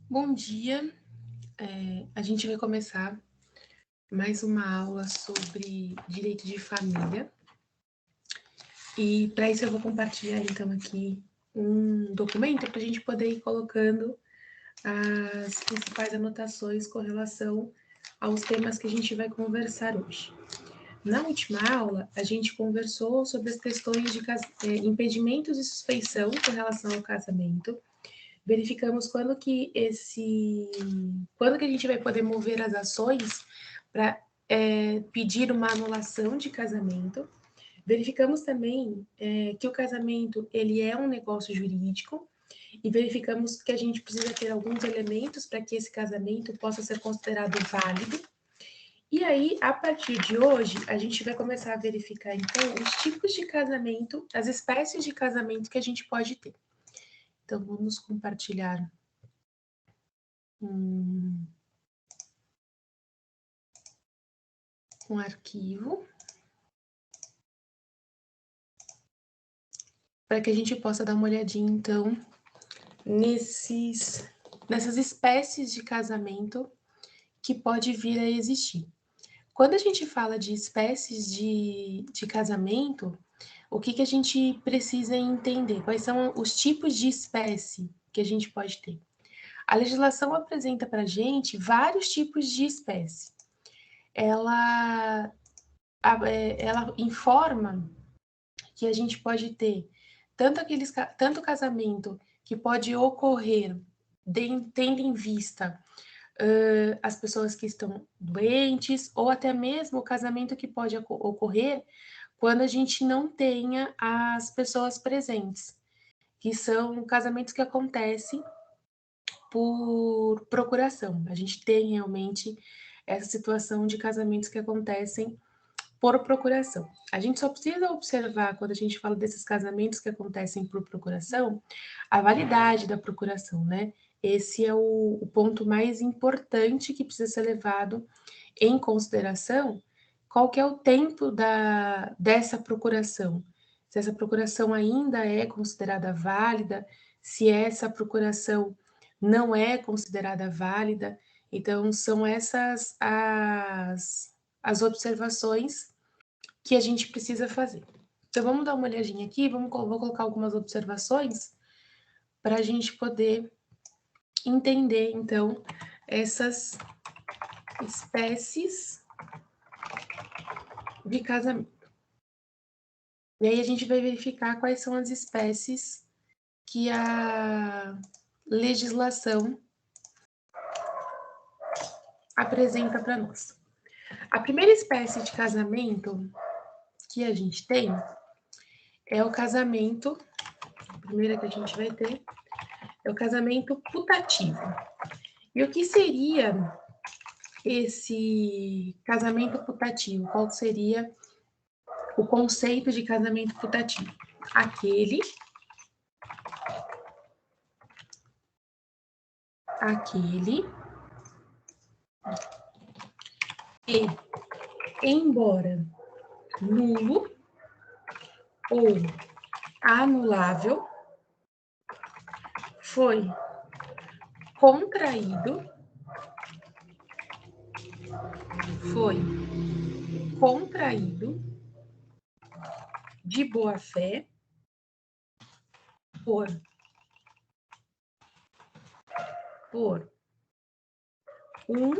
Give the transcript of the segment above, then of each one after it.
Bom dia, a gente vai começar mais uma aula sobre direito de família. E para isso eu vou compartilhar então aqui um documento para a gente poder ir colocando as principais anotações com relação aos temas que a gente vai conversar hoje. Na última aula, a gente conversou sobre as questões de impedimentos de suspeição com relação ao casamento. Verificamos quando que a gente vai poder mover as ações para pedir uma anulação de casamento. Verificamos também que o casamento ele é um negócio jurídico e verificamos que a gente precisa ter alguns elementos para que esse casamento possa ser considerado válido. E aí, a partir de hoje, a gente vai começar a verificar, então, os tipos de casamento, as espécies de casamento que a gente pode ter. Então, vamos compartilhar um arquivo para que a gente possa dar uma olhadinha, então, nessas espécies de casamento que pode vir a existir. Quando a gente fala de espécies de casamento, o que a gente precisa entender? Quais são os tipos de espécie que a gente pode ter? A legislação apresenta para a gente vários tipos de espécie. Ela informa que a gente pode ter tanto casamento que pode ocorrer tendo em vista as pessoas que estão doentes, ou até mesmo o casamento que pode ocorrer quando a gente não tenha as pessoas presentes, que são casamentos que acontecem por procuração. A gente tem realmente essa situação de casamentos que acontecem por procuração. A gente só precisa observar, quando a gente fala desses casamentos que acontecem por procuração, a validade da procuração, né? Esse é o ponto mais importante que precisa ser levado em consideração. Qual que é o tempo dessa procuração? Se essa procuração ainda é considerada válida, se essa procuração não é considerada válida. Então, são essas as observações que a gente precisa fazer. Então, vamos dar uma olhadinha aqui, vou colocar algumas observações para a gente poder entender, então, essas espécies de casamento. E aí a gente vai verificar quais são as espécies que a legislação apresenta para nós. A primeira espécie de casamento que a gente tem é o casamento, a primeira que a gente vai ter, é o casamento putativo. E o que seria esse casamento putativo? Qual seria o conceito de casamento putativo? Aquele que, embora nulo ou anulável, foi contraído de boa fé por um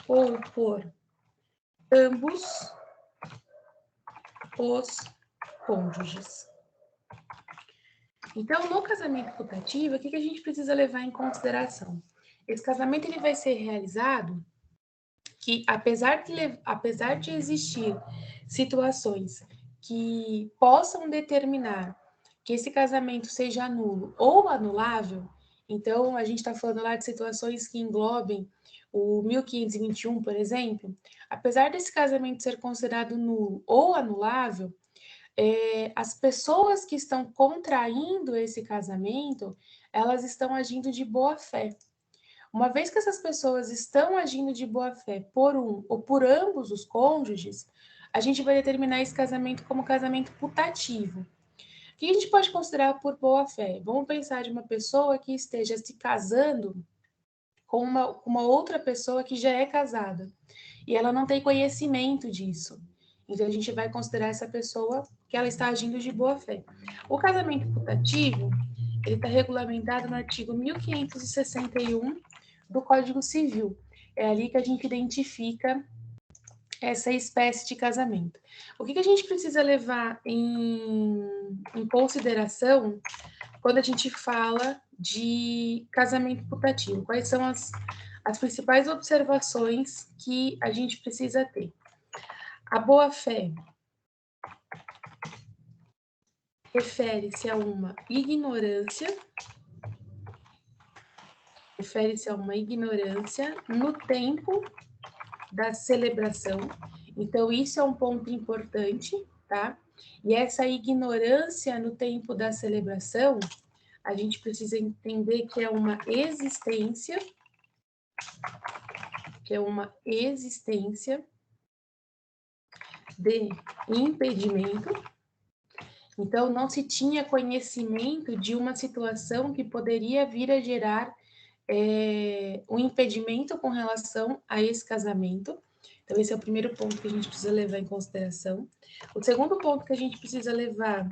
ou por ambos os cônjuges. Então, no casamento putativo, o que a gente precisa levar em consideração? Esse casamento ele vai ser realizado que, apesar de existir situações que possam determinar que esse casamento seja nulo ou anulável, então a gente está falando lá de situações que englobem o 1521, por exemplo, apesar desse casamento ser considerado nulo ou anulável, as pessoas que estão contraindo esse casamento, elas estão agindo de boa fé. Uma vez que essas pessoas estão agindo de boa fé por um ou por ambos os cônjuges, a gente vai determinar esse casamento como casamento putativo. O que a gente pode considerar por boa fé? Vamos pensar de uma pessoa que esteja se casando com uma outra pessoa que já é casada. E ela não tem conhecimento disso. Então, a gente vai considerar essa pessoa que ela está agindo de boa fé. O casamento putativo, ele está regulamentado no artigo 1561 do Código Civil. É ali que a gente identifica essa espécie de casamento. O que a gente precisa levar em consideração quando a gente fala de casamento putativo? Quais são as principais observações que a gente precisa ter? A boa-fé refere-se a uma ignorância no tempo da celebração. Então, isso é um ponto importante, tá? E essa ignorância no tempo da celebração, a gente precisa entender que é uma existência de impedimento. Então, não se tinha conhecimento de uma situação que poderia vir a gerar um impedimento com relação a esse casamento. Então, esse é o primeiro ponto que a gente precisa levar em consideração. O segundo ponto que a gente precisa levar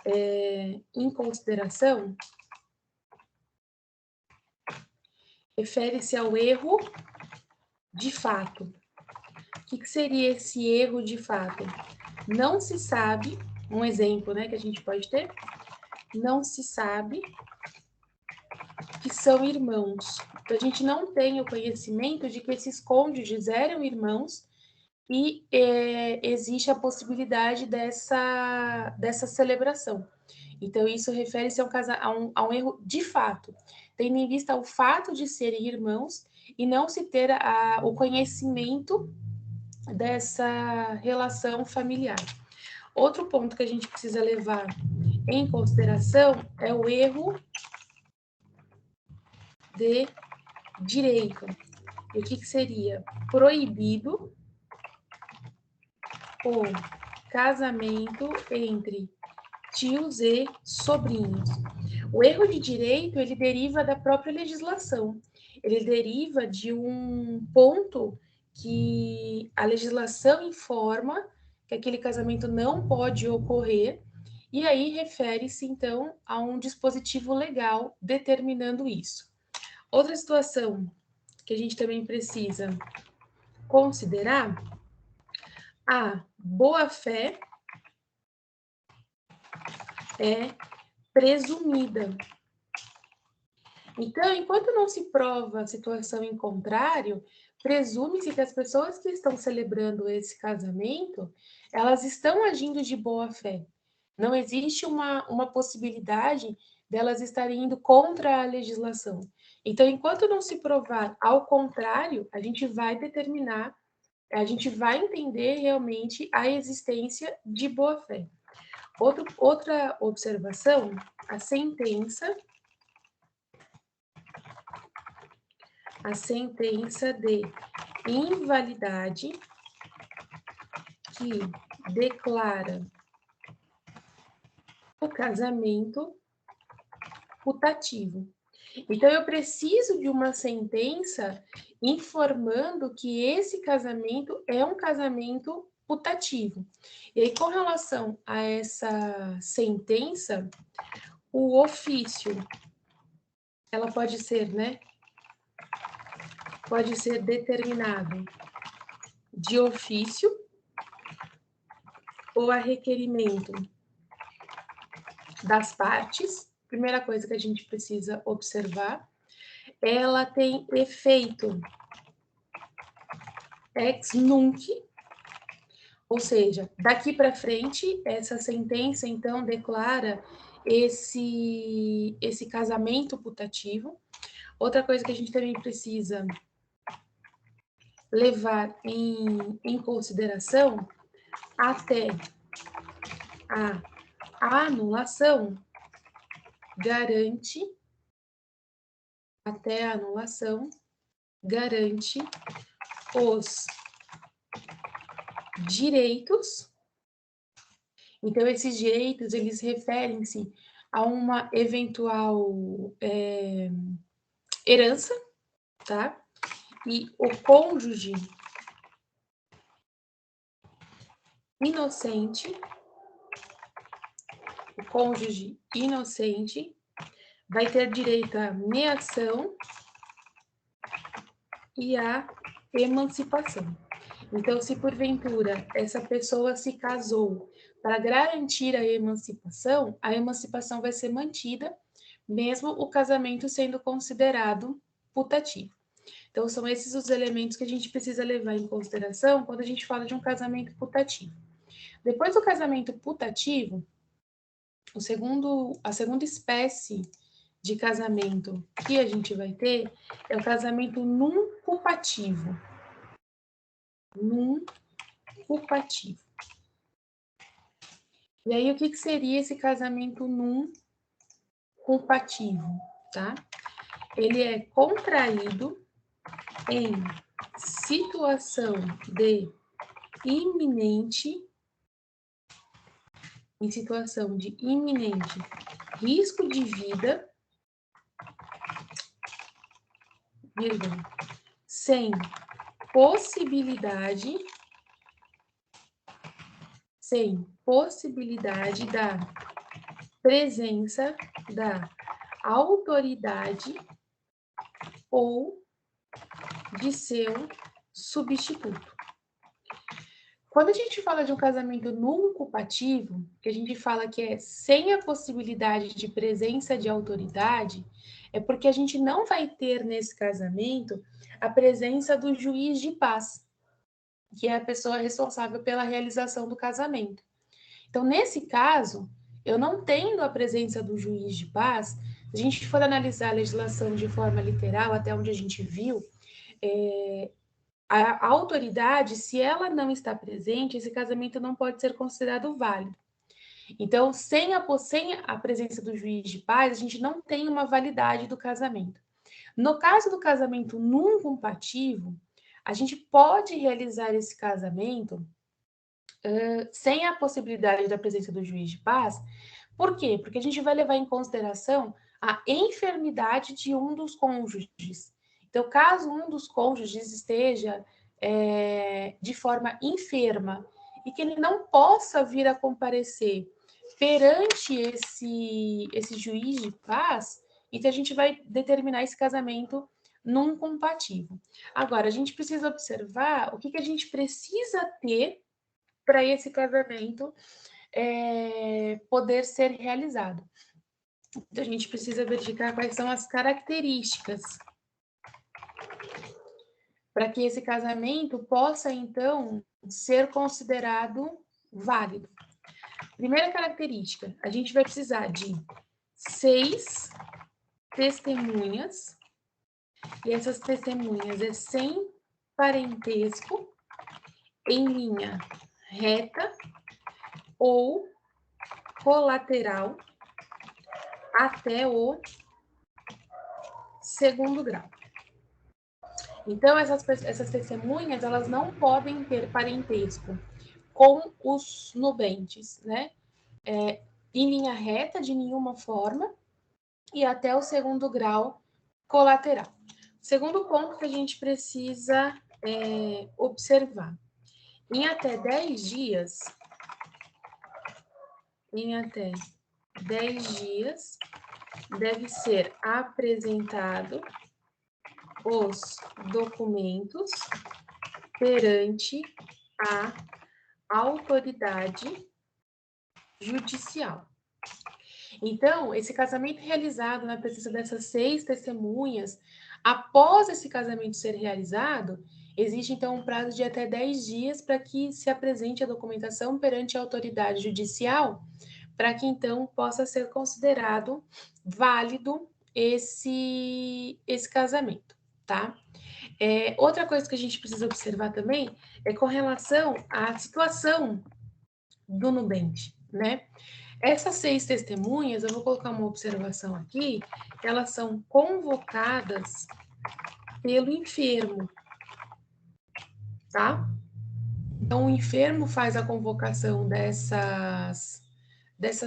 em consideração refere-se ao erro de fato. O que seria esse erro de fato? Não se sabe, um exemplo, né, que a gente pode ter, não se sabe que são irmãos. Então, a gente não tem o conhecimento de que esses cônjuges eram irmãos e existe a possibilidade dessa celebração. Então, isso refere-se a um erro de fato, tendo em vista o fato de serem irmãos e não se ter o conhecimento dessa relação familiar. Outro ponto que a gente precisa levar em consideração é o erro de direito. E o que seria? Proibido o casamento entre tios e sobrinhos. O erro de direito, ele deriva da própria legislação. Ele deriva de um ponto que a legislação informa que aquele casamento não pode ocorrer, e aí refere-se, então, a um dispositivo legal determinando isso. Outra situação que a gente também precisa considerar, a boa-fé é presumida. Então, enquanto não se prova a situação em contrário, presume-se que as pessoas que estão celebrando esse casamento, elas estão agindo de boa fé. Não existe uma possibilidade delas estarem indo contra a legislação. Então, enquanto não se provar ao contrário, a gente vai determinar, a gente vai entender realmente a existência de boa fé. Outra observação, a sentença de invalidade que declara o casamento putativo. Então, eu preciso de uma sentença informando que esse casamento é um casamento putativo. E aí, com relação a essa sentença, o ofício, ela pode ser, né? Pode ser determinado de ofício ou a requerimento das partes. Primeira coisa que a gente precisa observar, ela tem efeito ex nunc, ou seja, daqui para frente, essa sentença, então, declara esse casamento putativo. Outra coisa que a gente também precisa levar em consideração, até a anulação garante os direitos. Então, esses direitos, eles referem-se a uma eventual herança, tá? E o cônjuge inocente, vai ter direito à meação e à emancipação. Então, se porventura essa pessoa se casou para garantir a emancipação vai ser mantida, mesmo o casamento sendo considerado putativo. Então, são esses os elementos que a gente precisa levar em consideração quando a gente fala de um casamento putativo. Depois do casamento putativo, a segunda espécie de casamento que a gente vai ter é o casamento nuncupativo. Nuncupativo. E aí, o que seria esse casamento nuncupativo, tá? Ele é contraído em situação de iminente risco de vida, sem possibilidade da presença da autoridade ou de seu substituto. Quando a gente fala de um casamento nuncupativo, que a gente fala que é sem a possibilidade de presença de autoridade, é porque a gente não vai ter nesse casamento a presença do juiz de paz, que é a pessoa responsável pela realização do casamento. Então, nesse caso, eu não tendo a presença do juiz de paz, se a gente for analisar a legislação de forma literal, até onde a gente viu, a autoridade, se ela não está presente, esse casamento não pode ser considerado válido. Então, sem a presença do juiz de paz, a gente não tem uma validade do casamento. No caso do casamento nuncupativo, a gente pode realizar esse casamento sem a possibilidade da presença do juiz de paz. Por quê? Porque a gente vai levar em consideração a enfermidade de um dos cônjuges. Então, caso um dos cônjuges esteja de forma enferma e que ele não possa vir a comparecer perante esse juiz de paz, então a gente vai determinar esse casamento nuncupativo. Agora, a gente precisa observar o que a gente precisa ter para esse casamento poder ser realizado. Então, a gente precisa verificar quais são as características para que esse casamento possa, então, ser considerado válido. Primeira característica, a gente vai precisar de 6 testemunhas, e essas testemunhas é sem parentesco, em linha reta ou colateral até o segundo grau. Então, essas testemunhas, elas não podem ter parentesco com os nubentes, né? Em linha reta, de nenhuma forma, e até o segundo grau colateral. Segundo ponto que a gente precisa observar. Em até 10 dias, deve ser apresentado os documentos perante a autoridade judicial. Então, esse casamento realizado na presença dessas 6 testemunhas, após esse casamento ser realizado, existe então um prazo de até 10 dias para que se apresente a documentação perante a autoridade judicial, para que então possa ser considerado válido esse casamento, tá? Outra coisa que a gente precisa observar também é com relação à situação do nubente, né? Essas 6 testemunhas, eu vou colocar uma observação aqui, elas são convocadas pelo enfermo, tá? Então, o enfermo faz a convocação dessas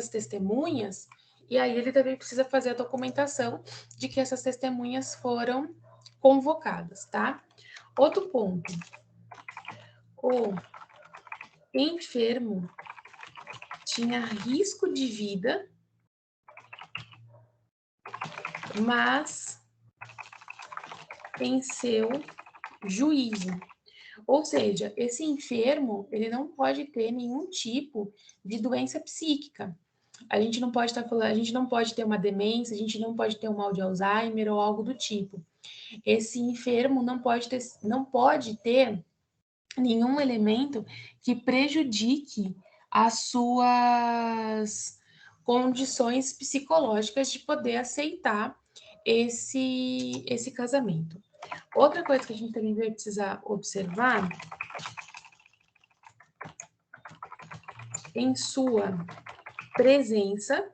testemunhas, e aí ele também precisa fazer a documentação de que essas testemunhas foram convocadas, tá? Outro ponto. O enfermo tinha risco de vida, mas em seu juízo. Ou seja, esse enfermo, ele não pode ter nenhum tipo de doença psíquica. A gente não pode estar falando, a gente não pode ter uma demência, a gente não pode ter um mal de Alzheimer ou algo do tipo. Esse enfermo não pode ter nenhum elemento que prejudique as suas condições psicológicas de poder aceitar esse casamento. Outra coisa que a gente também vai precisar observar, em sua presença,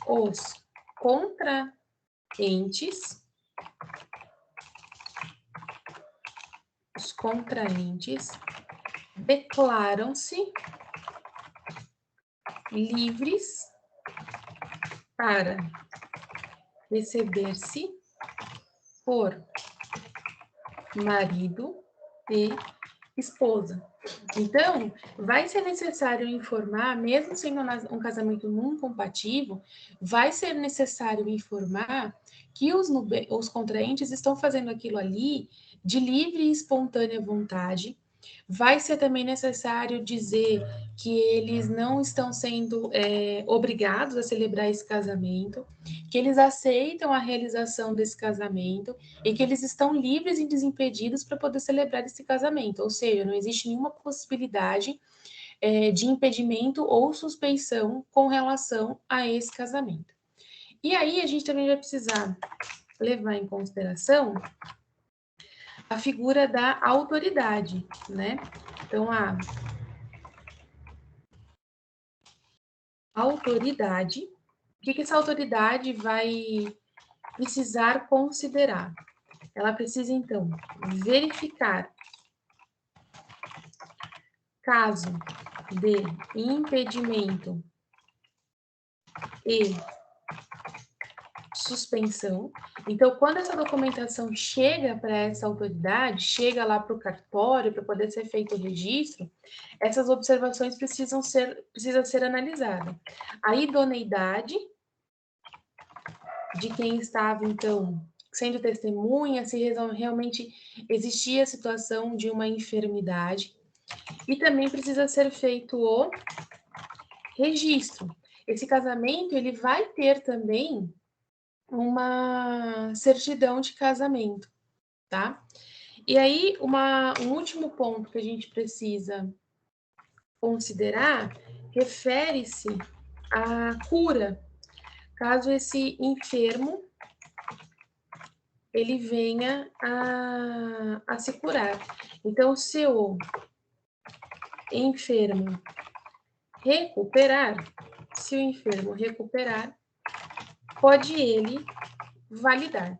os contraentes declaram-se livres para receber-se por marido e esposa. Então, vai ser necessário informar, mesmo sendo um casamento não compatível, vai ser necessário informar que os contraentes estão fazendo aquilo ali de livre e espontânea vontade. Vai ser também necessário dizer que eles não estão sendo obrigados a celebrar esse casamento, que eles aceitam a realização desse casamento e que eles estão livres e desimpedidos para poder celebrar esse casamento. Ou seja, não existe nenhuma possibilidade de impedimento ou suspeição com relação a esse casamento. E aí a gente também vai precisar levar em consideração a figura da autoridade, né? Então, a autoridade, o que essa autoridade vai precisar considerar? Ela precisa, então, verificar caso de impedimento e suspensão. Então, quando essa documentação chega para essa autoridade, chega lá para o cartório para poder ser feito o registro, essas observações precisam ser analisadas. A idoneidade de quem estava, então, sendo testemunha, se realmente existia a situação de uma enfermidade. E também precisa ser feito o registro. Esse casamento, ele vai ter também uma certidão de casamento, tá? E aí, um último ponto que a gente precisa considerar refere-se à cura, caso esse enfermo ele venha a se curar. Então, se o enfermo recuperar, pode ele validar.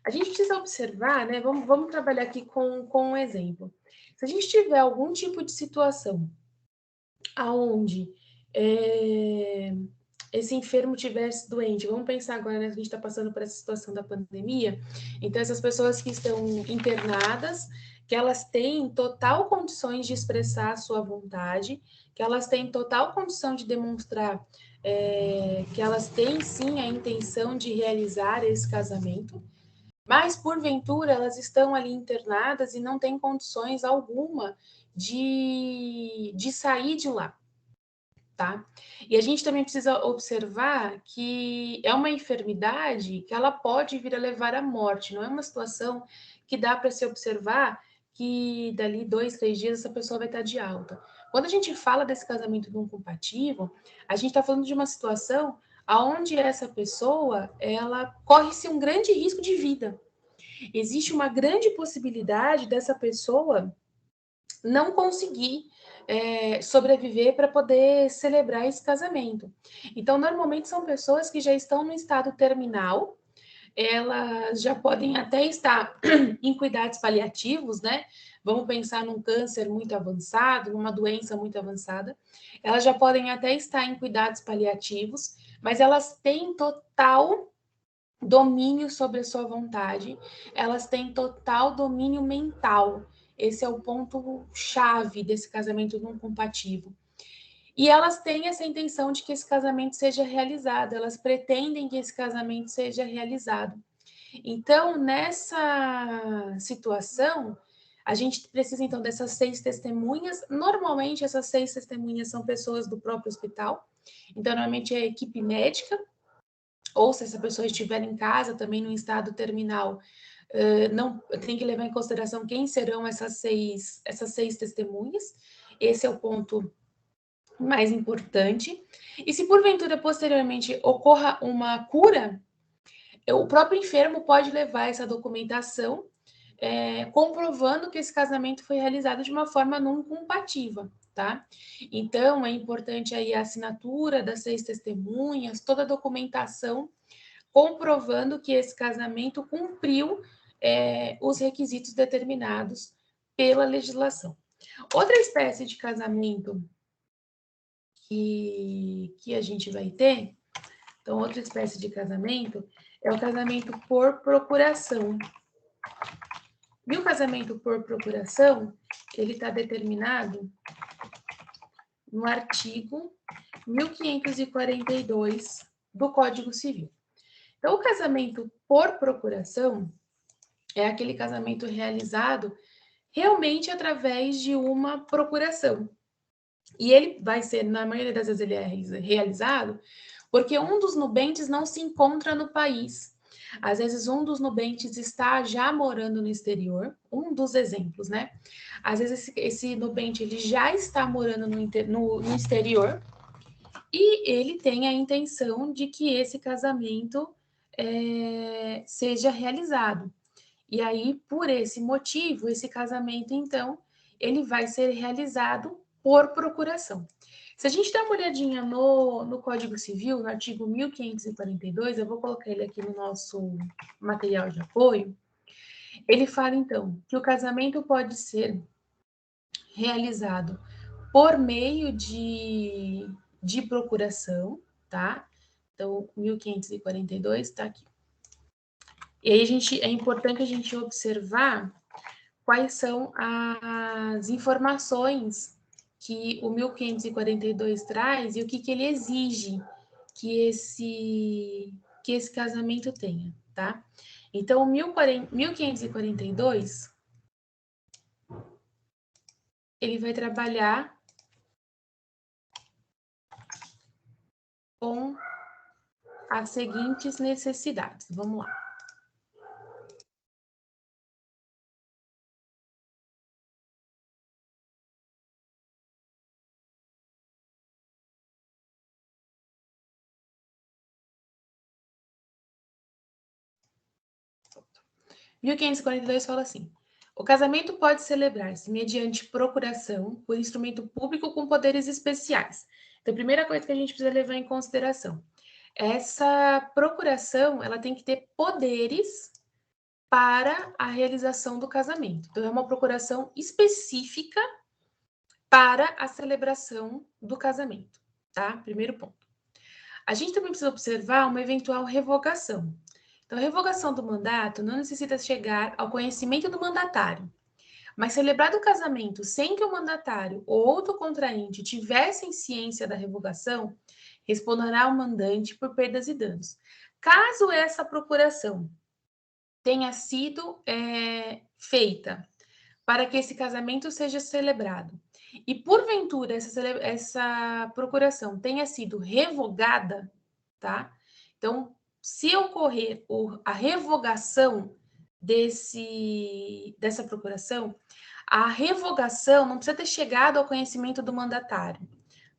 A gente precisa observar, né? Vamos trabalhar aqui com um exemplo. Se a gente tiver algum tipo de situação aonde esse enfermo tivesse doente, vamos pensar agora, né? A gente está passando por essa situação da pandemia, então essas pessoas que estão internadas, que elas têm total condições de expressar a sua vontade, que elas têm total condição de demonstrar que elas têm sim a intenção de realizar esse casamento, mas porventura elas estão ali internadas e não têm condições alguma de sair de lá, tá? E a gente também precisa observar que é uma enfermidade que ela pode vir a levar à morte, não é uma situação que dá para se observar que dali 2, 3 dias essa pessoa vai estar de alta. Quando a gente fala desse casamento não compatível, a gente está falando de uma situação aonde essa pessoa, ela corre-se um grande risco de vida. Existe uma grande possibilidade dessa pessoa não conseguir sobreviver para poder celebrar esse casamento. Então, normalmente são pessoas que já estão no estado terminal, elas já podem até estar em cuidados paliativos, né? Vamos pensar num câncer muito avançado, numa doença muito avançada. Elas já podem até estar em cuidados paliativos, mas elas têm total domínio sobre a sua vontade, elas têm total domínio mental. Esse é o ponto-chave desse casamento não compatível. E elas têm essa intenção de que esse casamento seja realizado, elas pretendem que esse casamento seja realizado. Então, nessa situação, a gente precisa, então, dessas 6 testemunhas. Normalmente, essas 6 testemunhas são pessoas do próprio hospital. Então, normalmente é a equipe médica, ou se essa pessoa estiver em casa, também no estado terminal, não tem que levar em consideração quem serão essas seis testemunhas. Esse é o ponto mais importante. E se porventura posteriormente ocorra uma cura, o próprio enfermo pode levar essa documentação comprovando que esse casamento foi realizado de uma forma não compatível, tá? Então, é importante aí a assinatura das 6 testemunhas, toda a documentação comprovando que esse casamento cumpriu os requisitos determinados pela legislação. Outra espécie de casamento que a gente vai ter, então, outra espécie de casamento é o casamento por procuração. E o casamento por procuração, ele está determinado no artigo 1542 do Código Civil. Então, o casamento por procuração é aquele casamento realizado realmente através de uma procuração. E ele vai ser, na maioria das vezes, ele é realizado porque um dos nubentes não se encontra no país. Às vezes, um dos nubentes está já morando no exterior, um dos exemplos, né? Às vezes, esse nubente ele já está morando no exterior e ele tem a intenção de que esse casamento seja realizado. E aí, por esse motivo, esse casamento, então, ele vai ser realizado por procuração. Se a gente der uma olhadinha no Código Civil, no artigo 1542, eu vou colocar ele aqui no nosso material de apoio, ele fala, então, que o casamento pode ser realizado por meio de procuração, tá? Então, 1542 está aqui. E aí é importante a gente observar quais são as informações que o 1542 traz e o que ele exige que esse casamento tenha, tá? Então, o 1542, ele vai trabalhar com as seguintes necessidades. Vamos lá. O 1542 fala assim: o casamento pode celebrar-se mediante procuração por instrumento público com poderes especiais. Então, a primeira coisa que a gente precisa levar em consideração, essa procuração, ela tem que ter poderes para a realização do casamento. Então, é uma procuração específica para a celebração do casamento, tá? Primeiro ponto. A gente também precisa observar uma eventual revogação. Então, a revogação do mandato não necessita chegar ao conhecimento do mandatário, mas celebrado o casamento sem que o mandatário ou outro contraente tivessem ciência da revogação, responderá ao mandante por perdas e danos. Caso essa procuração tenha sido feita para que esse casamento seja celebrado e, porventura, essa procuração tenha sido revogada, tá? Então, se ocorrer a revogação dessa procuração, a revogação não precisa ter chegado ao conhecimento do mandatário,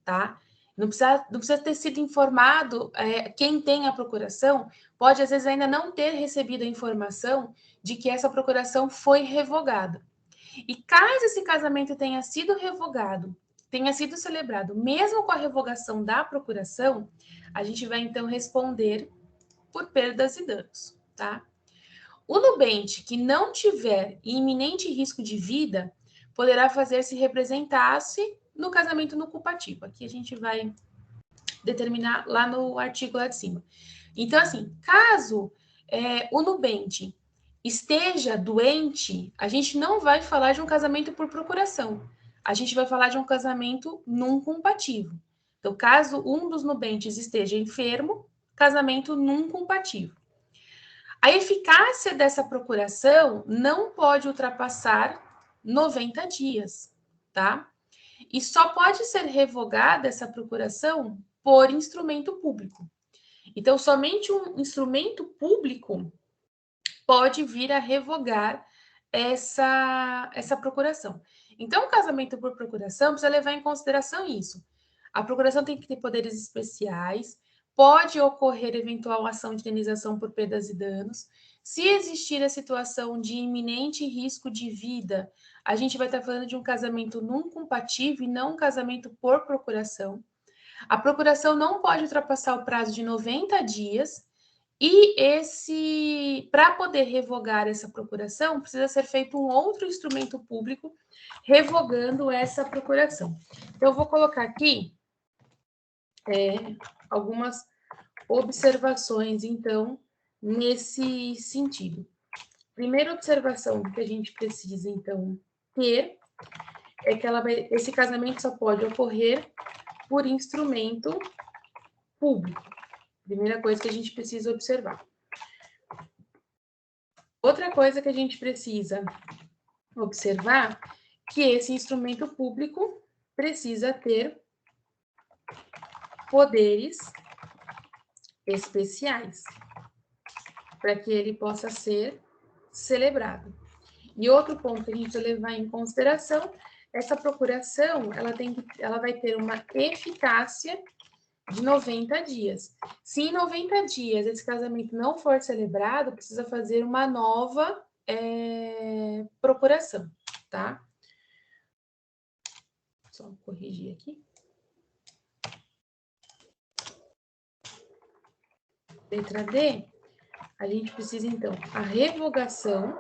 tá? Não precisa ter sido informado, quem tem a procuração pode, às vezes, ainda não ter recebido a informação de que essa procuração foi revogada. E caso esse casamento tenha sido revogado, tenha sido celebrado, mesmo com a revogação da procuração, a gente vai, então, responder por perdas e danos, tá? O nubente que não tiver iminente risco de vida poderá fazer-se representar-se no casamento no culpativo. Aqui a gente vai determinar lá no artigo lá de cima. Então, assim, caso o nubente esteja doente, a gente não vai falar de um casamento por procuração. A gente vai falar de um casamento não compatível. Então, caso um dos nubentes esteja enfermo, casamento não compatível. A eficácia dessa procuração não pode ultrapassar 90 dias, tá? E só pode ser revogada essa procuração por instrumento público. Então, somente um instrumento público pode vir a revogar essa procuração. Então, o casamento por procuração precisa levar em consideração isso. A procuração tem que ter poderes especiais, pode ocorrer eventual ação de indenização por perdas e danos. Se existir a situação de iminente risco de vida, a gente vai estar falando de um casamento não compatível e não um casamento por procuração. A procuração não pode ultrapassar o prazo de 90 dias e para poder revogar essa procuração, precisa ser feito um outro instrumento público revogando essa procuração. Então, eu vou colocar aqui algumas observações, então, nesse sentido. Primeira observação que a gente precisa, então, ter é que esse casamento só pode ocorrer por instrumento público. Primeira coisa que a gente precisa observar. Outra coisa que a gente precisa observar que esse instrumento público precisa ter poderes especiais para que ele possa ser celebrado. E outro ponto que a gente precisa levar em consideração, essa procuração, ela vai ter uma eficácia de 90 dias. Se em 90 dias esse casamento não for celebrado, precisa fazer uma nova procuração, tá? Só corrigir aqui. Letra D, a gente precisa, então, a revogação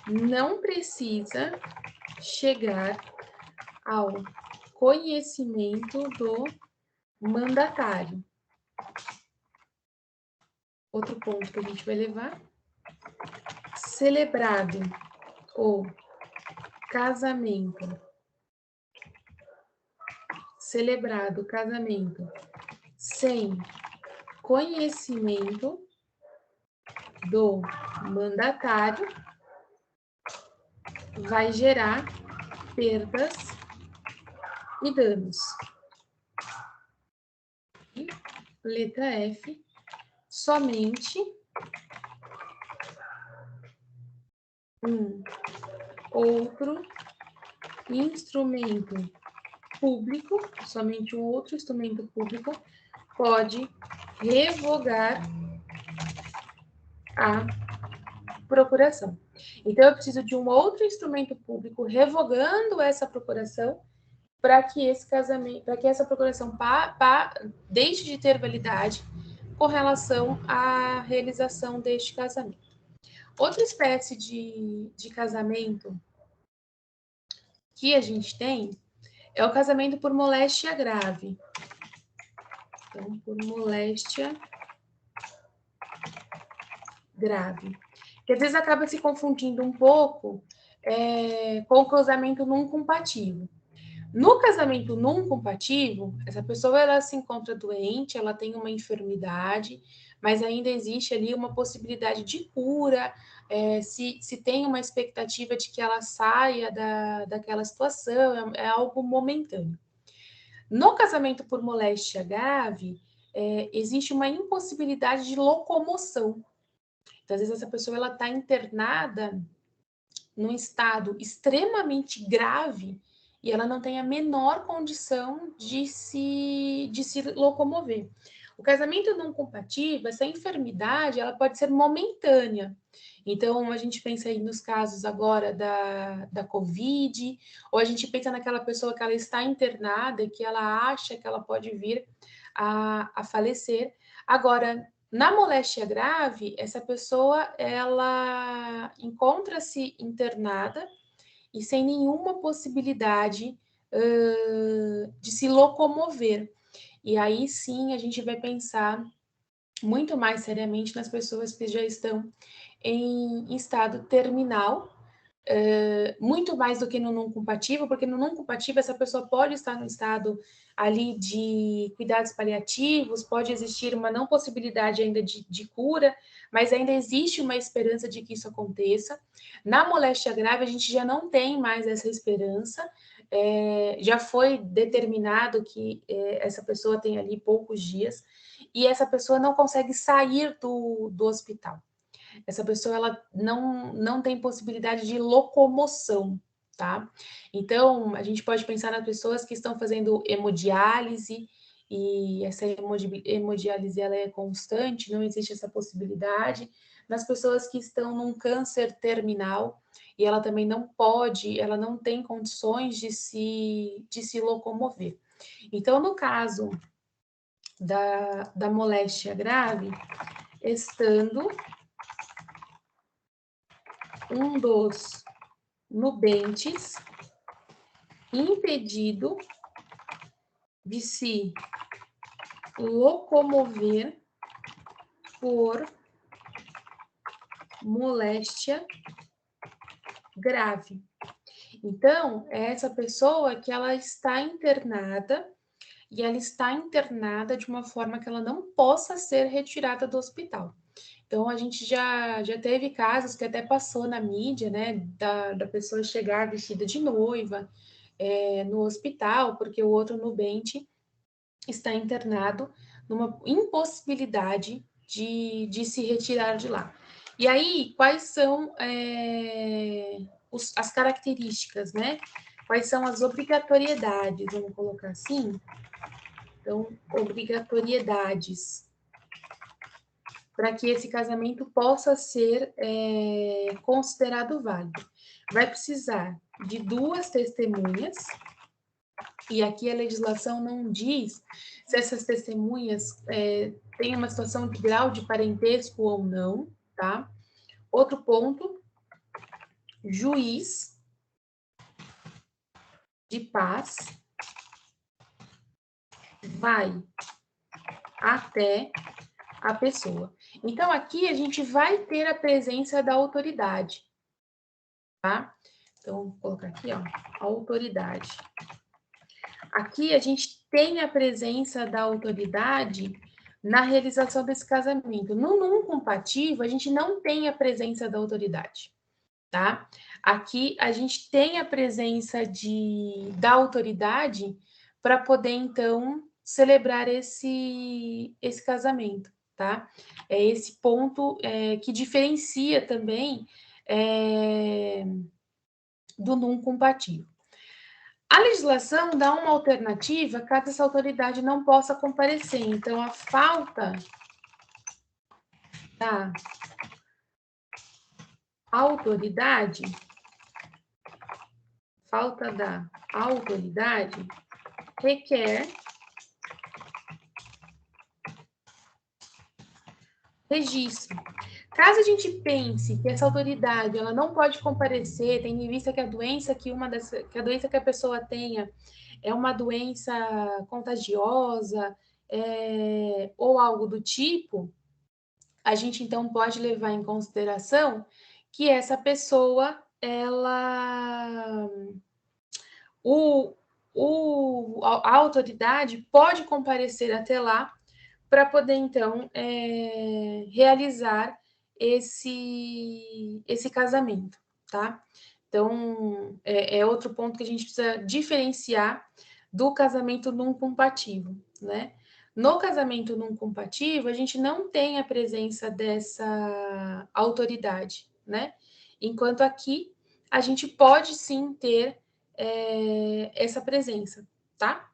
não precisa chegar ao conhecimento do mandatário. Outro ponto que a gente vai levar, celebrado o casamento sem conhecimento do mandatário vai gerar perdas e danos. E letra F, somente um outro instrumento público, somente um outro instrumento público pode revogar a procuração. Então, eu preciso de um outro instrumento público revogando essa procuração para que essa procuração deixe de ter validade com relação à realização deste casamento. Outra espécie de casamento que a gente tem é o casamento por moléstia grave. Então, por moléstia grave. Que às vezes acaba se confundindo um pouco com o casamento não compatível. No casamento não compatível, essa pessoa ela se encontra doente, ela tem uma enfermidade, mas ainda existe ali uma possibilidade de cura, se tem uma expectativa de que ela saia daquela situação, é algo momentâneo. No casamento por moléstia grave, existe uma impossibilidade de locomoção. Então, às vezes, essa pessoa ela está internada num estado extremamente grave e ela não tem a menor condição de se locomover. O casamento não compatível, essa enfermidade, ela pode ser momentânea. Então, a gente pensa aí nos casos agora da Covid, ou a gente pensa naquela pessoa que ela está internada e que ela acha que ela pode vir a falecer. Agora, na moléstia grave, essa pessoa, ela encontra-se internada e sem nenhuma possibilidade de se locomover. E aí sim a gente vai pensar muito mais seriamente nas pessoas que já estão em estado terminal, muito mais do que no não compatível, porque no não compatível essa pessoa pode estar no estado ali de cuidados paliativos, pode existir uma não possibilidade ainda de cura, mas ainda existe uma esperança de que isso aconteça. Na moléstia grave, a gente já não tem mais essa esperança, já foi determinado que essa pessoa tem ali poucos dias, e essa pessoa não consegue sair do hospital. Essa pessoa ela não tem possibilidade de locomoção, tá? Então, a gente pode pensar nas pessoas que estão fazendo hemodiálise, e essa hemodiálise ela é constante, não existe essa possibilidade. Nas pessoas que estão num câncer terminal, e ela também não pode, ela não tem condições de se locomover. Então, no caso da moléstia grave, estando um dos nubentes impedido de se locomover por moléstia grave. Então, é essa pessoa que ela está internada, e ela está internada de uma forma que ela não possa ser retirada do hospital. Então, a gente já teve casos que até passou na mídia, né, da pessoa chegar vestida de noiva no hospital, porque o outro nubente está internado numa impossibilidade de se retirar de lá. E aí, quais são as características, né? Quais são as obrigatoriedades, vamos colocar assim? Então, obrigatoriedades para que esse casamento possa ser considerado válido. Vai precisar de 2 testemunhas, e aqui a legislação não diz se essas testemunhas têm uma situação de grau de parentesco ou não, tá? Outro ponto, juiz de paz vai até a pessoa. Então, aqui a gente vai ter a presença da autoridade, tá? Então, vou colocar aqui, ó, autoridade. Aqui a gente tem a presença da autoridade na realização desse casamento. No não compatível, a gente não tem a presença da autoridade, tá? Aqui a gente tem a presença da autoridade para poder, então, celebrar esse casamento, tá? É esse ponto que diferencia também do não compatível. A legislação dá uma alternativa caso essa autoridade não possa comparecer. Então, a falta da autoridade, requer registro. Caso a gente pense que essa autoridade ela não pode comparecer, tendo em vista que a doença que a pessoa tenha é uma doença contagiosa ou algo do tipo, a gente então pode levar em consideração que essa pessoa a autoridade pode comparecer até lá para poder, então, realizar esse casamento, tá? Então, é outro ponto que a gente precisa diferenciar do casamento não compatível, né? No casamento não compatível, a gente não tem a presença dessa autoridade, né? Enquanto aqui, a gente pode sim ter essa presença, tá?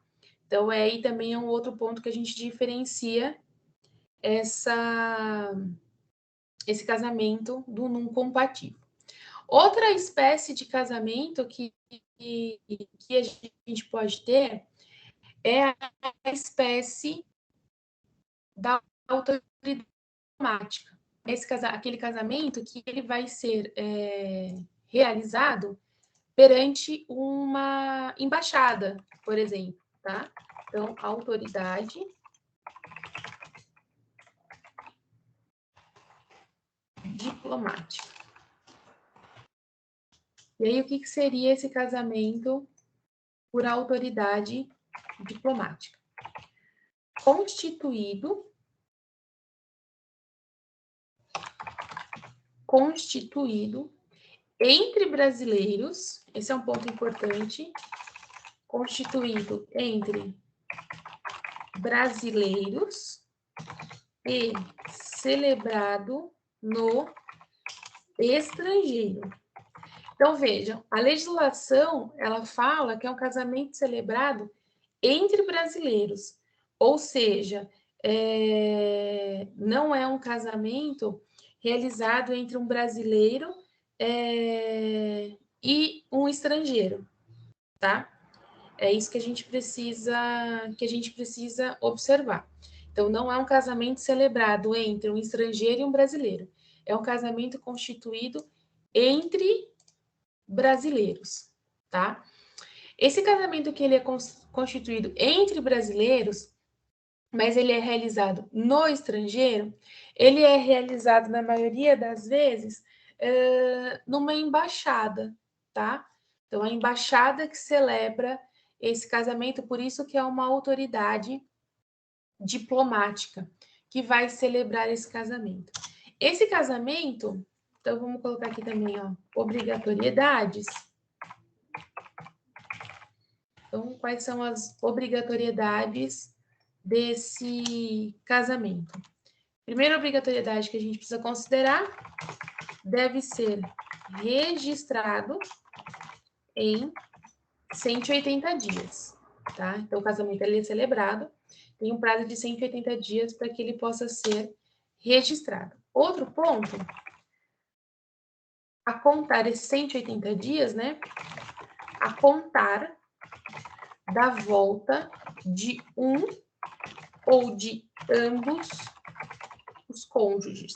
Então, aí também é um outro ponto que a gente diferencia esse casamento do não compatível. Outra espécie de casamento que a gente pode ter é a espécie da autoridade diplomática. Aquele casamento que ele vai ser realizado perante uma embaixada, por exemplo, tá? Então, autoridade diplomática. E aí, o que seria esse casamento por autoridade diplomática? Constituído entre brasileiros, esse é um ponto importante, constituído entre brasileiros e celebrado no estrangeiro. Então, vejam, a legislação, ela fala que é um casamento celebrado entre brasileiros, ou seja, não é um casamento realizado entre um brasileiro e um estrangeiro, tá? É isso que a gente precisa observar. Então, não é um casamento celebrado entre um estrangeiro e um brasileiro. É um casamento constituído entre brasileiros, tá? Esse casamento que ele é constituído entre brasileiros, mas ele é realizado no estrangeiro, ele é realizado, na maioria das vezes, numa embaixada, tá? Então, a embaixada que celebra esse casamento, por isso que é uma autoridade diplomática que vai celebrar esse casamento. Esse casamento, então vamos colocar aqui também, ó, obrigatoriedades. Então, quais são as obrigatoriedades desse casamento? Primeira obrigatoriedade que a gente precisa considerar, deve ser registrado em 180 dias, tá? Então, o casamento ele é celebrado, tem um prazo de 180 dias para que ele possa ser registrado. Outro ponto, a contar esses 180 dias, né? A contar da volta de um ou de ambos os cônjuges.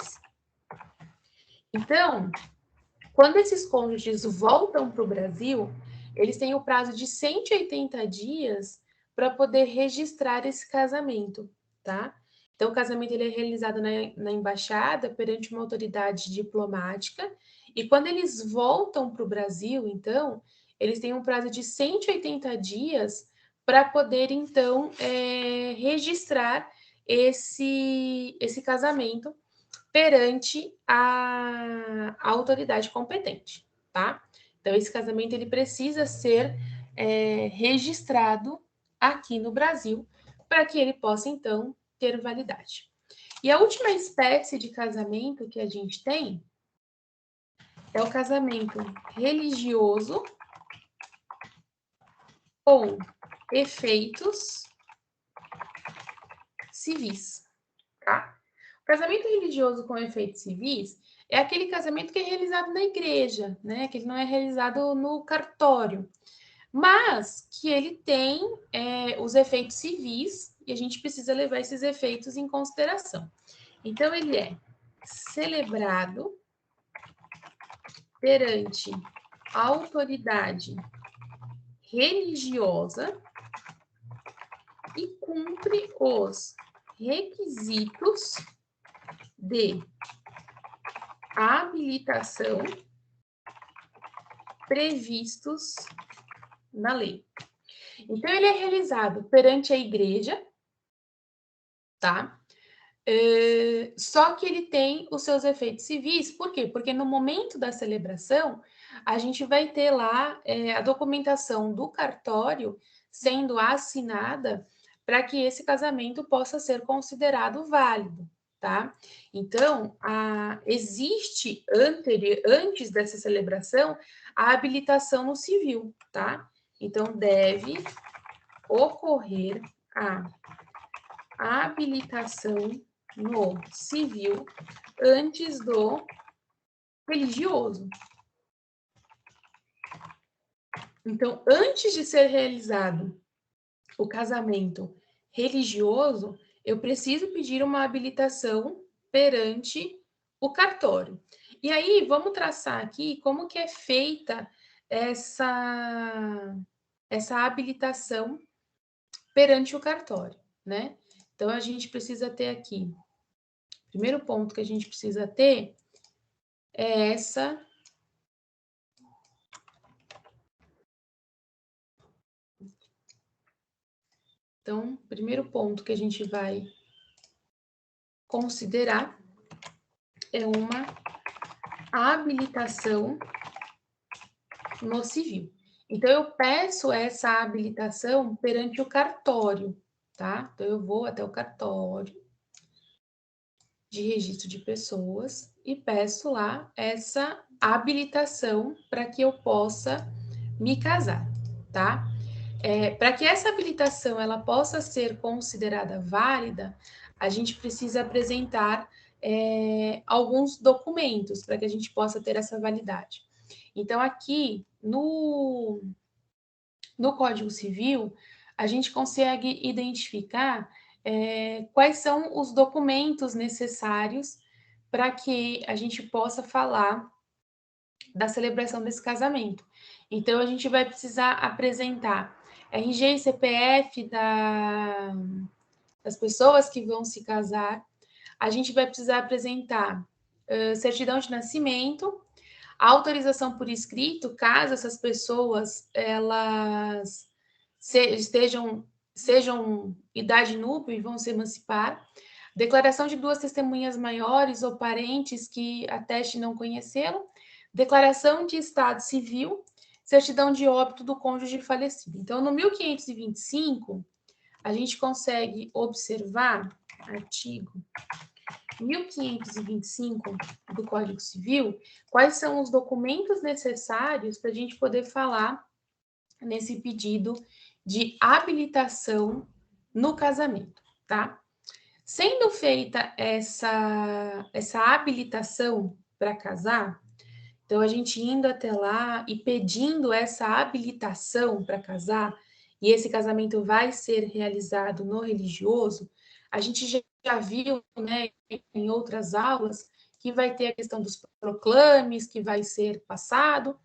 Então, quando esses cônjuges voltam para o Brasil, eles têm o prazo de 180 dias para poder registrar esse casamento, tá? Então, o casamento ele é realizado na embaixada perante uma autoridade diplomática, e quando eles voltam para o Brasil, então, eles têm um prazo de 180 dias para poder, então, registrar esse casamento perante a autoridade competente, tá? Então, esse casamento ele precisa ser registrado aqui no Brasil para que ele possa, então, ter validade. E a última espécie de casamento que a gente tem é o casamento religioso com efeitos civis, tá? O casamento religioso com efeitos civis é aquele casamento que é realizado na igreja, né? Que ele não é realizado no cartório, mas que ele tem os efeitos civis e a gente precisa levar esses efeitos em consideração. Então, ele é celebrado perante a autoridade religiosa e cumpre os requisitos de habilitação previstos na lei. Então, ele é realizado perante a igreja, tá? Só que ele tem os seus efeitos civis, por quê? Porque no momento da celebração, a gente vai ter lá a documentação do cartório sendo assinada para que esse casamento possa ser considerado válido, tá? Então, existe antes dessa celebração a habilitação no civil, tá? Então, deve ocorrer a habilitação no civil antes do religioso. Então, antes de ser realizado o casamento religioso, eu preciso pedir uma habilitação perante o cartório. E aí, vamos traçar aqui como que é feita essa habilitação perante o cartório, né? Então, a gente precisa ter aqui, o primeiro ponto que a gente precisa ter é essa. Então, o primeiro ponto que a gente vai considerar é uma habilitação no civil. Então, eu peço essa habilitação perante o cartório, tá? Então, eu vou até o cartório de registro de pessoas e peço lá essa habilitação para que eu possa me casar, tá? Para que essa habilitação ela possa ser considerada válida, a gente precisa apresentar alguns documentos para que a gente possa ter essa validade. Então, aqui no Código Civil, a gente consegue identificar quais são os documentos necessários para que a gente possa falar da celebração desse casamento. Então, a gente vai precisar apresentar RG e CPF das pessoas que vão se casar. A gente vai precisar apresentar certidão de nascimento, autorização por escrito, caso essas pessoas elas sejam idade núbil e vão se emancipar, declaração de duas testemunhas maiores ou parentes que ateste não conhecê-lo, declaração de estado civil, certidão de óbito do cônjuge falecido. Então, no 1525, a gente consegue observar, artigo 1525 do Código Civil, quais são os documentos necessários para a gente poder falar nesse pedido de habilitação no casamento, tá? Sendo feita essa habilitação para casar, então a gente indo até lá e pedindo essa habilitação para casar, e esse casamento vai ser realizado no religioso, a gente já viu, né, em outras aulas, que vai ter a questão dos proclames, que vai ser passado.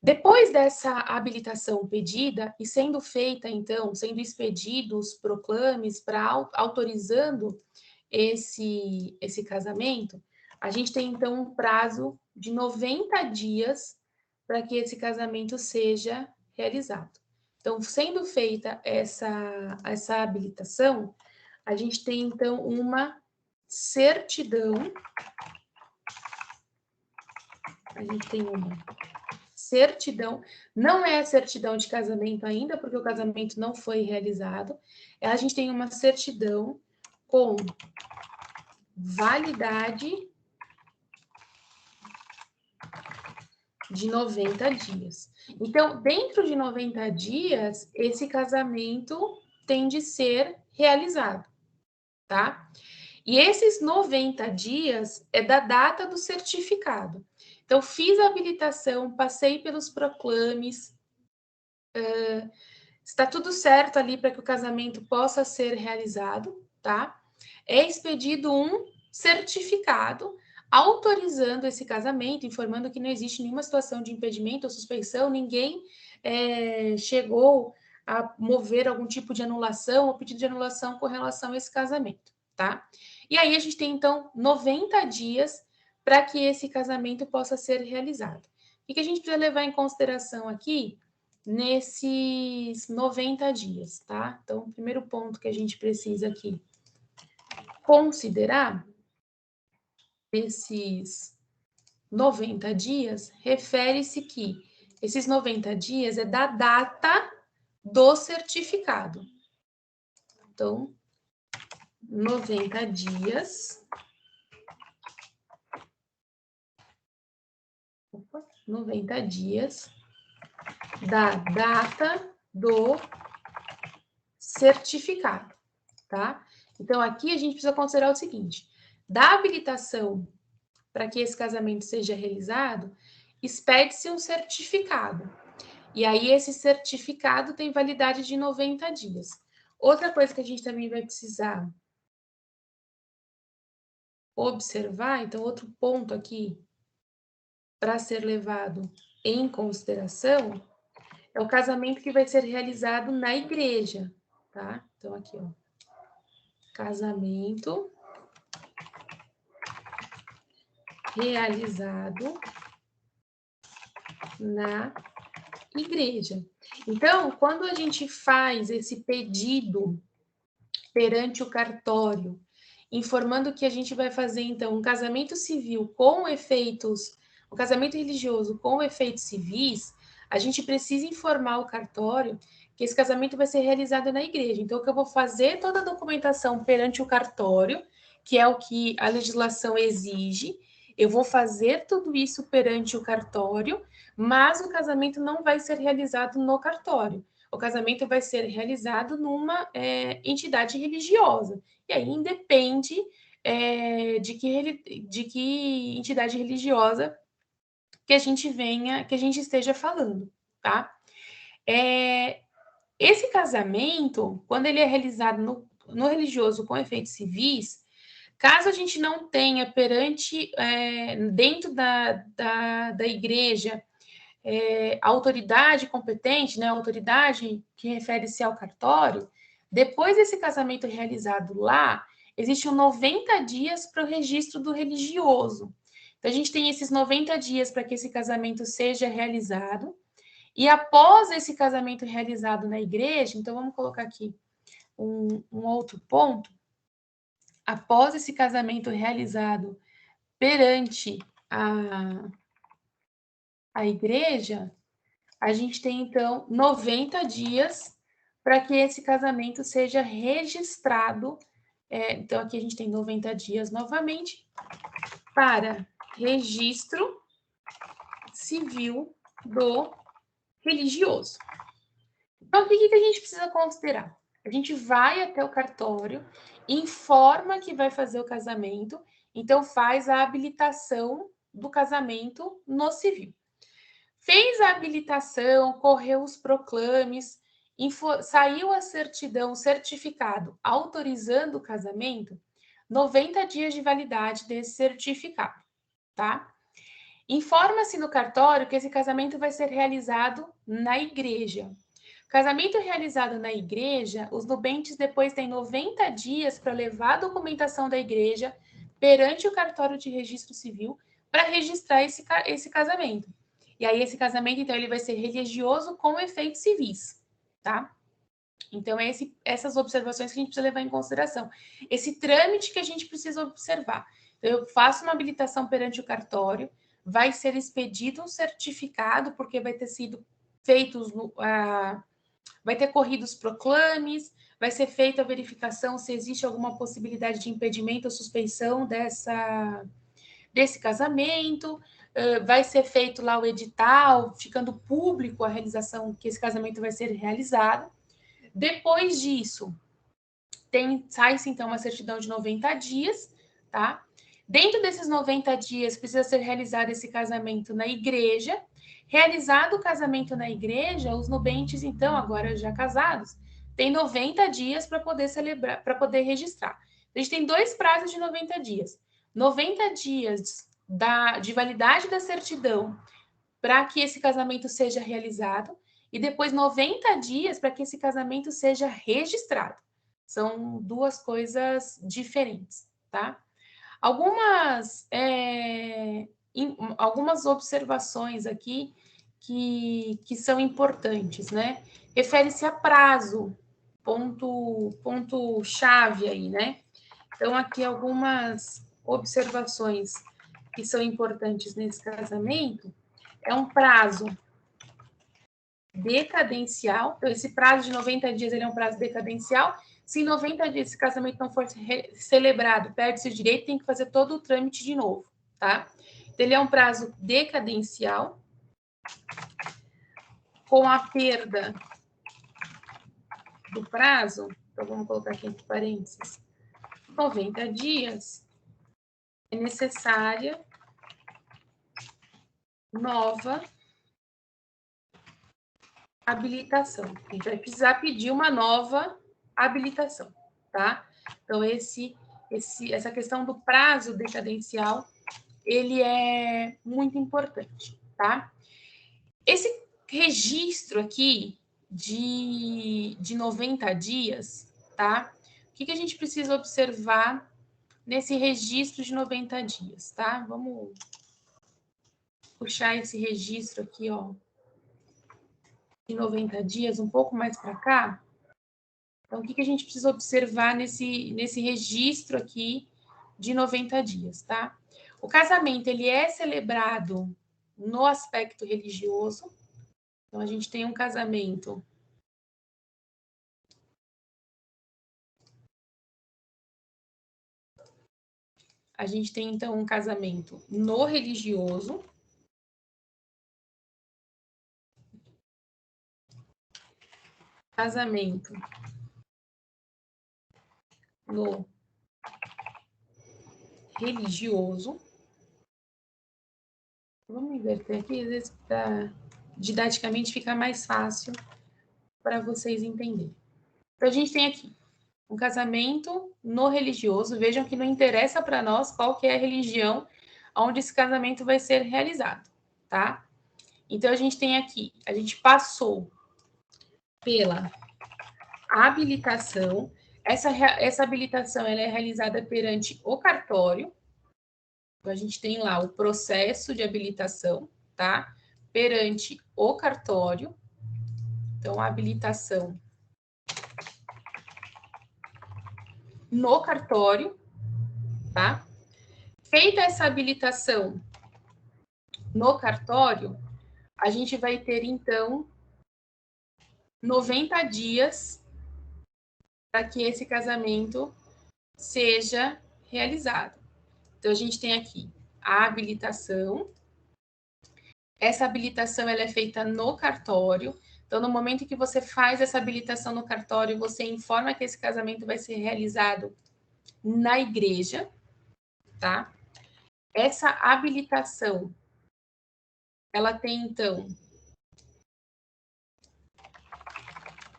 Depois dessa habilitação pedida e sendo feita, então, sendo expedidos proclames para autorizando esse casamento, a gente tem, então, um prazo de 90 dias para que esse casamento seja realizado. Então, sendo feita essa habilitação, a gente tem, então, uma certidão. A gente tem uma certidão, não é a certidão de casamento ainda, porque o casamento não foi realizado. A gente tem uma certidão com validade de 90 dias. Então, dentro de 90 dias, esse casamento tem de ser realizado, tá? E esses 90 dias é da data do certificado. Então, fiz a habilitação, passei pelos proclames, está tudo certo ali para que o casamento possa ser realizado, tá? É expedido um certificado autorizando esse casamento, informando que não existe nenhuma situação de impedimento ou suspeição, ninguém chegou a mover algum tipo de anulação ou pedido de anulação com relação a esse casamento, tá? E aí a gente tem, então, 90 dias para que esse casamento possa ser realizado. O que a gente precisa levar em consideração aqui nesses 90 dias, tá? Então, o primeiro ponto que a gente precisa aqui considerar esses 90 dias refere-se que esses 90 dias é da data do certificado. Então, 90 dias. 90 dias da data do certificado, tá? Então, aqui a gente precisa considerar o seguinte: da habilitação para que esse casamento seja realizado, expede-se um certificado. E aí, esse certificado tem validade de 90 dias. Outra coisa que a gente também vai precisar observar, então, outro ponto aqui para ser levado em consideração é o casamento que vai ser realizado na igreja, tá? Então, aqui, ó. Casamento realizado na igreja. Então, quando a gente faz esse pedido perante o cartório, informando que a gente vai fazer, então, um casamento civil com efeitos, um casamento religioso com efeitos civis, a gente precisa informar o cartório que esse casamento vai ser realizado na igreja. Então, que eu vou fazer toda a documentação perante o cartório, que é o que a legislação exige, eu vou fazer tudo isso perante o cartório, mas o casamento não vai ser realizado no cartório. O casamento vai ser realizado numa entidade religiosa. E aí independe de que entidade religiosa que a gente esteja falando, tá? Esse casamento, quando ele é realizado no religioso com efeitos civis, caso a gente não tenha perante, dentro da igreja, a autoridade competente, né, a autoridade que refere-se ao cartório, depois desse casamento realizado lá, existem 90 dias para o registro do religioso. Então, a gente tem esses 90 dias para que esse casamento seja realizado, e após esse casamento realizado na igreja, então vamos colocar aqui um outro ponto, após esse casamento realizado perante a igreja, a gente tem, então, 90 dias para que esse casamento seja registrado. Então, aqui a gente tem 90 dias novamente para registro civil do religioso. Então, o que a gente precisa considerar? A gente vai até o cartório, informa que vai fazer o casamento, então faz a habilitação do casamento no civil. Fez a habilitação, correu os proclames, saiu a certidão, certificado, autorizando o casamento, 90 dias de validade desse certificado, tá? Informa-se no cartório que esse casamento vai ser realizado na igreja. Casamento realizado na igreja, os nubentes depois têm 90 dias para levar a documentação da igreja perante o cartório de registro civil para registrar esse casamento. E aí, esse casamento, então, ele vai ser religioso com efeitos civis, tá? Então, essas observações que a gente precisa levar em consideração. Esse trâmite que a gente precisa observar. Então, eu faço uma habilitação perante o cartório, vai ser expedido um certificado, porque vai ter sido feitos, vai ter corrido os proclames, vai ser feita a verificação se existe alguma possibilidade de impedimento ou suspeição desse casamento, vai ser feito lá o edital, ficando público a realização que esse casamento vai ser realizado. Depois disso, sai-se então uma certidão de 90 dias, tá? Dentro desses 90 dias, precisa ser realizado esse casamento na igreja. Realizado o casamento na igreja, os nubentes, então, agora já casados, têm 90 dias para poder celebrar, para poder registrar. A gente tem 2 prazos de 90 dias. 90 dias de validade da certidão para que esse casamento seja realizado e depois 90 dias para que esse casamento seja registrado. São 2 coisas diferentes, tá? Algumas observações aqui que são importantes, né? Refere-se a prazo, ponto chave aí, né? Então, aqui algumas observações que são importantes nesse casamento. É um prazo decadencial. Então, esse prazo de 90 dias ele é um prazo decadencial. Se em 90 dias esse casamento não for celebrado, perde-se o direito, tem que fazer todo o trâmite de novo, tá? Então, ele é um prazo decadencial. Com a perda do prazo, então vamos colocar aqui entre parênteses, 90 dias, é necessária nova habilitação. A gente vai precisar pedir uma nova habilitação, tá? Então, essa questão do prazo decadencial, ele é muito importante, tá? Esse registro aqui, de 90 dias, tá? O que a gente precisa observar nesse registro de 90 dias, tá? Vamos puxar esse registro aqui, ó, de 90 dias, um pouco mais para cá. Então, o que a gente precisa observar nesse registro aqui de 90 dias, tá? O casamento, ele é celebrado no aspecto religioso. Então, a gente tem um casamento então, um casamento no religioso. Casamento no religioso. Vamos inverter aqui, às vezes, para didaticamente ficar mais fácil para vocês entenderem. Então, a gente tem aqui um casamento no religioso. Vejam que não interessa para nós qual que é a religião onde esse casamento vai ser realizado, tá? Então, a gente tem aqui, a gente passou pela habilitação. Essa habilitação ela é realizada perante o cartório. Então, a gente tem lá o processo de habilitação, tá? Perante o cartório. Então, a habilitação no cartório, tá? Feita essa habilitação no cartório, a gente vai ter, então, 90 dias para que esse casamento seja realizado. Então, a gente tem aqui a habilitação. Essa habilitação ela é feita no cartório. Então, no momento que você faz essa habilitação no cartório, você informa que esse casamento vai ser realizado na igreja, tá? Essa habilitação, ela tem, então,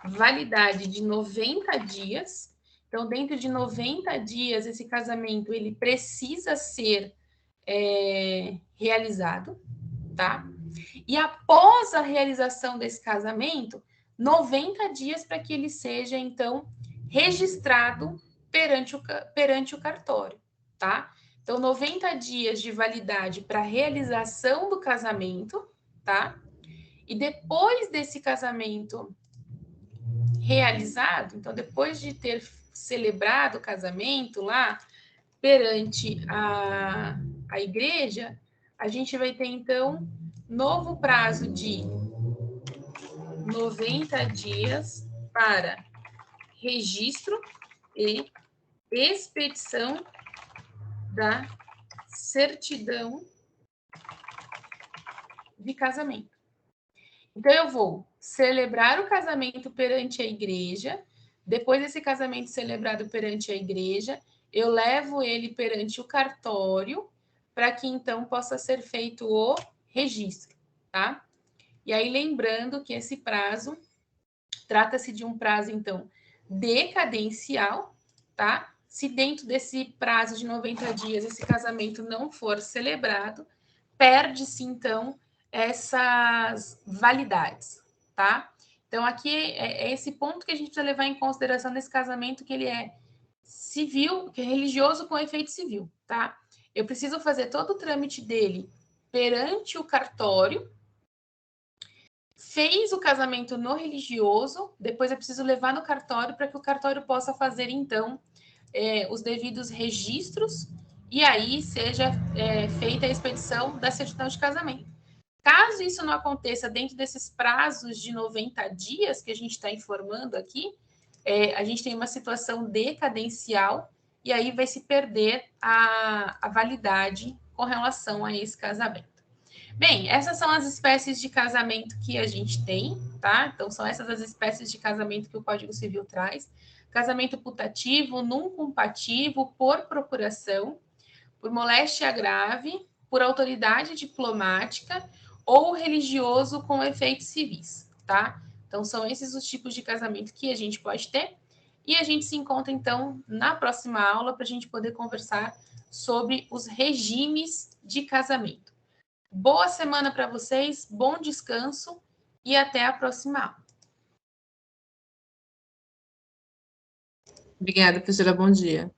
validade de 90 dias. Então, dentro de 90 dias, esse casamento ele precisa ser realizado, tá? E após a realização desse casamento, 90 dias para que ele seja, então, registrado perante o cartório, tá? Então, 90 dias de validade para a realização do casamento, tá? E depois desse casamento realizado, então, depois de ter celebrado o casamento lá perante a igreja, a gente vai ter, então, novo prazo de 90 dias para registro e expedição da certidão de casamento. Então, eu vou celebrar o casamento perante a igreja. Depois desse casamento celebrado perante a igreja, eu levo ele perante o cartório para que, então, possa ser feito o registro, tá? E aí, lembrando que esse prazo trata-se de um prazo, então, decadencial, tá? Se dentro desse prazo de 90 dias esse casamento não for celebrado, perde-se, então, essas validades, tá? Então, aqui é esse ponto que a gente precisa levar em consideração nesse casamento, que ele é civil, que é religioso com efeito civil, tá? Eu preciso fazer todo o trâmite dele perante o cartório, fez o casamento no religioso, depois eu preciso levar no cartório para que o cartório possa fazer, então, os devidos registros e aí seja feita a expedição da certidão de casamento. Caso isso não aconteça dentro desses prazos de 90 dias que a gente está informando aqui, a gente tem uma situação decadencial e aí vai se perder a validade com relação a esse casamento. Bem, essas são as espécies de casamento que a gente tem, tá? Então, são essas as espécies de casamento que o Código Civil traz. Casamento putativo, num compativo, por procuração, por moléstia grave, por autoridade diplomática ou religioso com efeitos civis, tá? Então, são esses os tipos de casamento que a gente pode ter. E a gente se encontra, então, na próxima aula para a gente poder conversar sobre os regimes de casamento. Boa semana para vocês, bom descanso e até a próxima aula. Obrigada, professora. Bom dia.